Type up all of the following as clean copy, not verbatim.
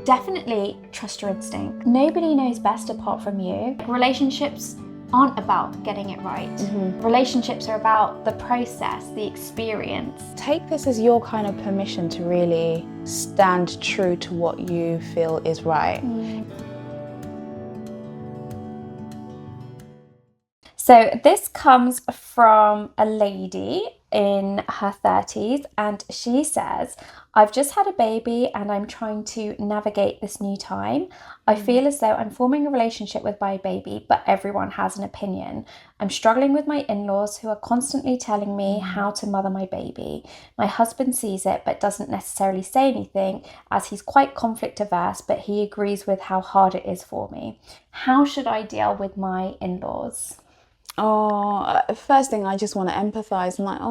Definitely trust your instinct. Nobody knows best apart from you. Relationships aren't about getting it right. Relationships are about the process, the experience. Take this as your kind of permission to really stand true to what you feel is right. So this comes from a lady in her 30s, and she says, I've just had a baby and I'm trying to navigate this new time. I feel as though I'm forming a relationship with my baby, but everyone has an opinion. I'm struggling with my in-laws who are constantly telling me how to mother my baby. My husband sees it but doesn't necessarily say anything as he's quite conflict averse, but he agrees with how hard it is for me. How should I deal with my in-laws? Oh, first thing, I just want to empathize. I'm like,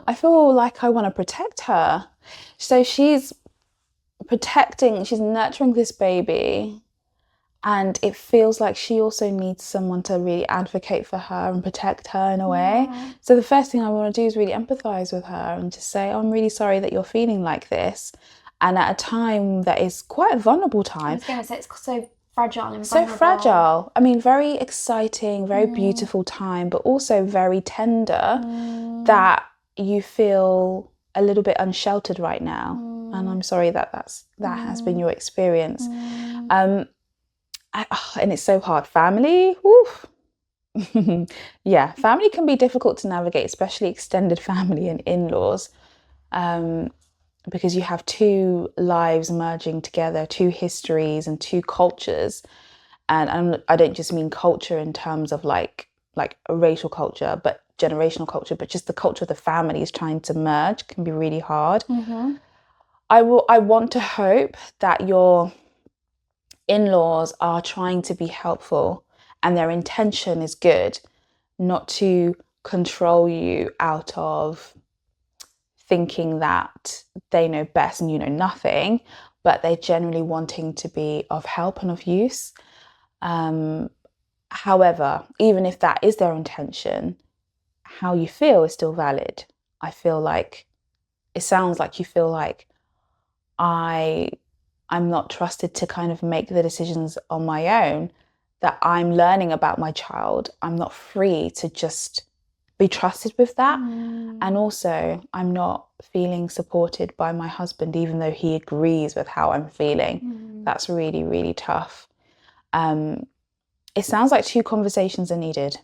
I feel like I want to protect her. So she's she's nurturing this baby, and it feels like she also needs someone to really advocate for her and protect her in a way. So the first thing I want to do is really empathize with her and just say, I'm really sorry that you're feeling like this. And at a time that is quite a vulnerable time. I was going to say, it's so fragile and so vulnerable. fragile. I mean, very exciting, very beautiful time, but also very tender that you feel a little bit unsheltered right now. And I'm sorry that that has been your experience. And it's so hard. Family, oof. Yeah, family can be difficult to navigate, especially extended family and in-laws. Because you have two lives merging together, two histories and two cultures. And I don't just mean culture in terms of like a racial culture, but generational culture, but just the culture of the families trying to merge can be really hard. I want to hope that your in-laws are trying to be helpful and their intention is good, not to control you out of thinking that they know best and you know nothing, but they're generally wanting to be of help and of use. However, even if that is their intention, how you feel is still valid. I feel like it sounds like you feel like I'm not trusted to kind of make the decisions on my own, that I'm learning about my child. I'm not free to just be trusted with that. And also, I'm not feeling supported by my husband, even though he agrees with how I'm feeling. That's really, really tough. It sounds like two conversations are needed.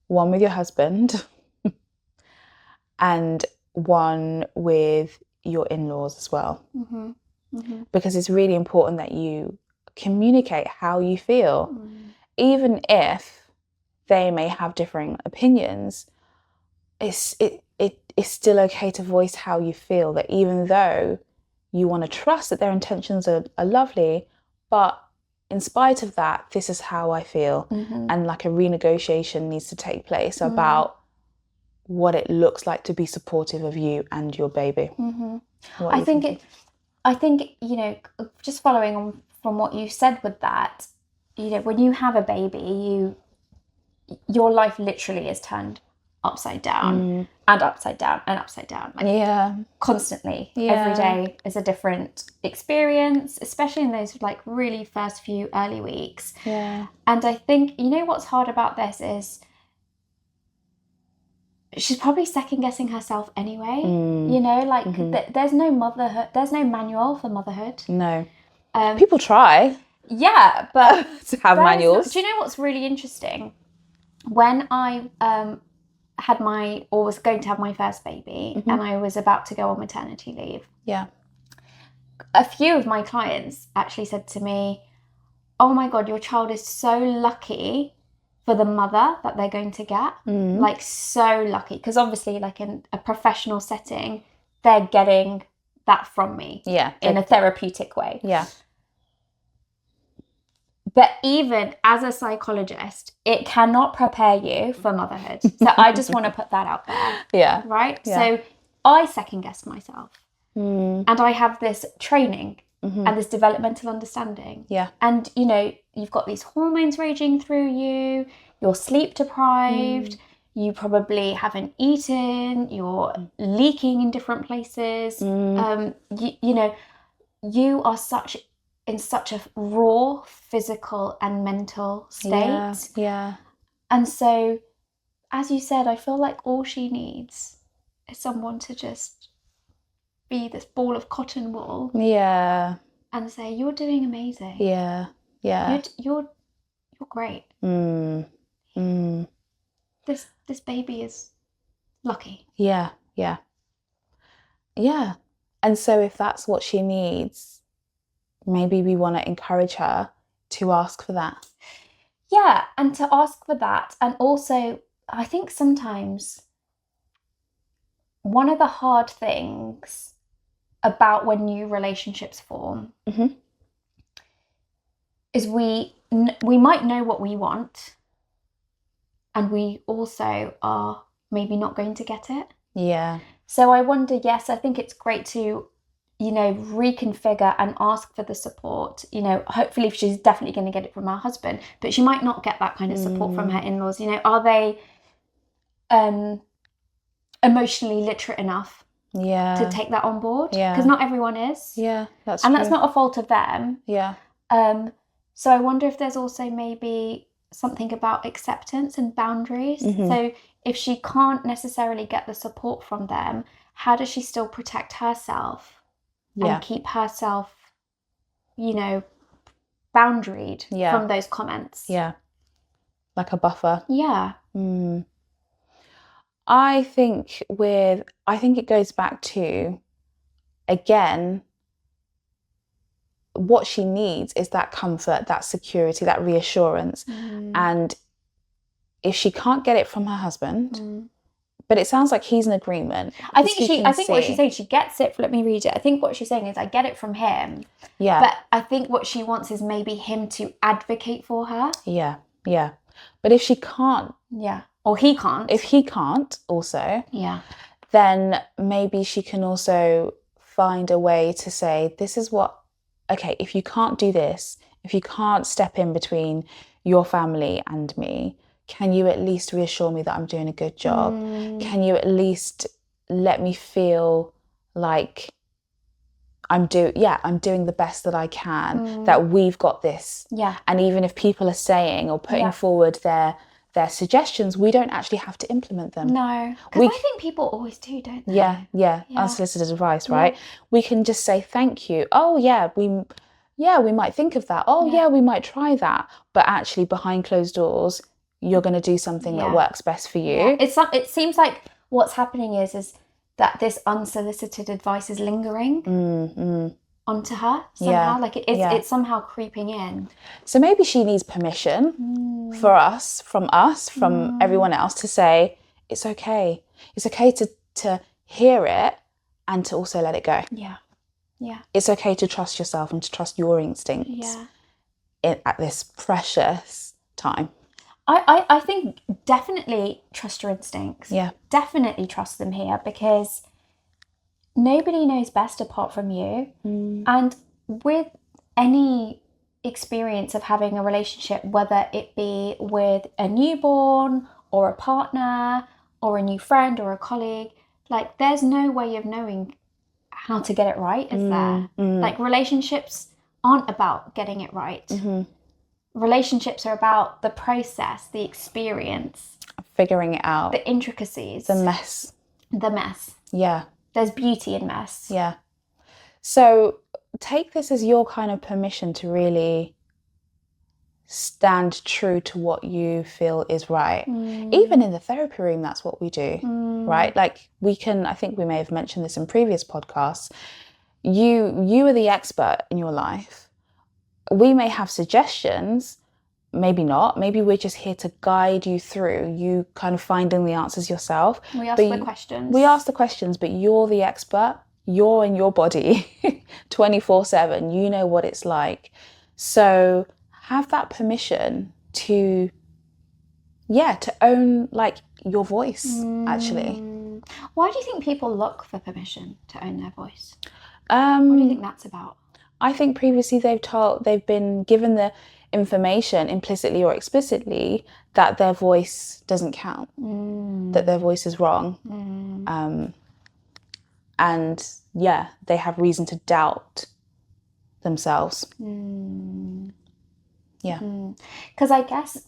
One with your husband and one with your in-laws as well. Because it's really important that you communicate how you feel. Even if they may have differing opinions, it's still okay to voice how you feel, that even though you want to trust that their intentions are lovely, but in spite of that, this is how I feel. And like a renegotiation needs to take place about what it looks like to be supportive of you and your baby. I think, you know, just following on from what you said with that, you know, when you have a baby, your life literally is turned upside down and upside down and upside down. Like, constantly. Every day is a different experience, especially in those like really first few early weeks. And I think, you know, what's hard about this is she's probably second guessing herself anyway. You know, like there's no motherhood, there's no manual for motherhood. No. People try. Yeah, but to have manuals. Do you know what's really interesting? When I was going to have my first baby and I was about to go on maternity leave. A few of my clients actually said to me, oh my God, your child is so lucky for the mother that they're going to get. Like, so lucky. Because obviously, like in a professional setting, they're getting that from me. In a therapeutic way. But even as a psychologist, it cannot prepare you for motherhood. So I just want to put that out there. Right? So I second guessed myself. And I have this training and this developmental understanding. And, you know, you've got these hormones raging through you, you're sleep deprived, you probably haven't eaten, you're leaking in different places. You know, you are in such a raw physical and mental state. Yeah. And so, as you said, I feel like all she needs is someone to just be this ball of cotton wool. Yeah. And say, you're doing amazing. Yeah. You're great. This baby is lucky. Yeah. And so if that's what she needs, maybe we want to encourage her to ask for that. Yeah, and to ask for that. And also, I think sometimes one of the hard things about when new relationships form is we might know what we want, and we also are maybe not going to get it. Yeah. So I wonder, yes, I think it's great to, reconfigure and ask for the support. Hopefully she's definitely going to get it from her husband, but she might not get that kind of support from her in-laws. Are they emotionally literate enough to take that on board? Because not everyone is. Yeah, that's and true. That's not a fault of them. Yeah. So I wonder if there's also maybe something about acceptance and boundaries. So if she can't necessarily get the support from them, how does she still protect herself and keep herself, boundaried from those comments? Yeah. Like a buffer. Yeah. I think it goes back to, again, what she needs is that comfort, that security, that reassurance. And if she can't get it from her husband, but it sounds like he's in agreement. I think what she's saying, she gets it. Let me read it. I think what she's saying is, I get it from him. Yeah. But I think what she wants is maybe him to advocate for her. Yeah. But if she can't. Yeah. Or he can't. If he can't also. Yeah. Then maybe she can also find a way to say, this is what, okay, if you can't do this, if you can't step in between your family and me, can you at least reassure me that I'm doing a good job? Can you at least let me feel like I'm doing the best that I can, that we've got this. Yeah. And even if people are saying or putting forward their suggestions, we don't actually have to implement them. No. Because I think people always do, don't they? Yeah. Unsolicited advice, right? Yeah. We can just say thank you. Oh yeah, we might think of that. Oh yeah, we might try that. But actually behind closed doors, you're going to do something that works best for you. Yeah. It seems like what's happening is that this unsolicited advice is lingering onto her somehow. Like it's somehow creeping in. So maybe she needs permission from everyone else to say, it's okay. It's okay to hear it and to also let it go. Yeah. It's okay to trust yourself and to trust your instincts at this precious time. I think definitely trust your instincts. Yeah. Definitely trust them here, because nobody knows best apart from you. And with any experience of having a relationship, whether it be with a newborn or a partner or a new friend or a colleague, like there's no way of knowing how to get it right, is there? Like relationships aren't about getting it right. Relationships are about the process, the experience, figuring it out, the intricacies, the mess. Yeah. There's beauty in mess. Yeah. So take this as your kind of permission to really stand true to what you feel is right. Even in the therapy room, that's what we do, right? Like I think we may have mentioned this in previous podcasts. You are the expert in your life. We may have suggestions, maybe not. Maybe we're just here to guide you through you kind of finding the answers yourself. We ask the questions. We ask the questions, but you're the expert. You're in your body 24/7. You know what it's like. So have that permission to own like your voice, actually. Why do you think people look for permission to own their voice? What do you think that's about? I think previously they've been given the information implicitly or explicitly that their voice doesn't count, that their voice is wrong. And they have reason to doubt themselves. Yeah. Because I guess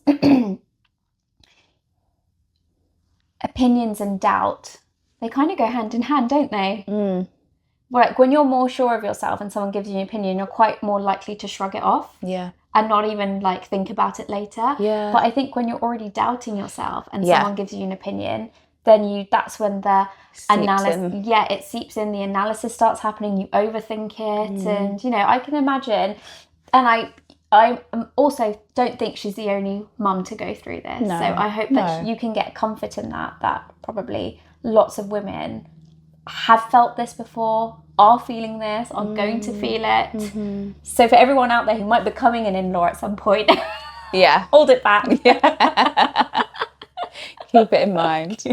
opinions and doubt, they kind of go hand in hand, don't they? Like when you're more sure of yourself and someone gives you an opinion, you're quite more likely to shrug it off. Yeah. And not even like think about it later. Yeah. But I think when you're already doubting yourself and someone gives you an opinion, then that's when the analysis, it seeps in. The analysis starts happening. You overthink it, and I can imagine. And I also don't think she's the only mum to go through this. No, so I hope that you can get comfort in that probably lots of women have felt this before, are feeling this, are going to feel it. So for everyone out there who might be becoming an in-law at some point, hold it back. Keep it in mind.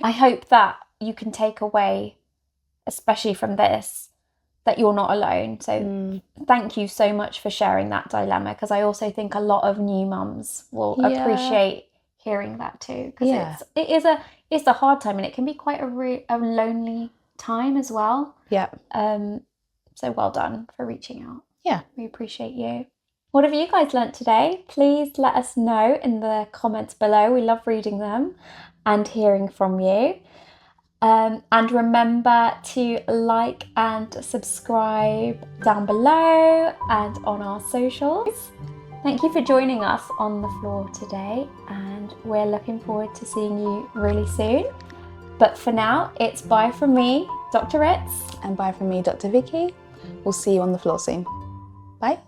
I hope that you can take away, especially from this, that you're not alone. So thank you so much for sharing that dilemma, because I also think a lot of new mums will appreciate hearing that too, because it's a hard time, and it can be quite a lonely time as well. So well done for reaching out. We appreciate you. What have you guys learnt today? Please let us know in the comments below. We love reading them and hearing from you. And remember to like and subscribe down below and on our socials. Thank you for joining us on the floor today, and we're looking forward to seeing you really soon. But for now, it's bye from me, Dr. Ritz. And bye from me, Dr. Vicky. We'll see you on the floor soon. Bye.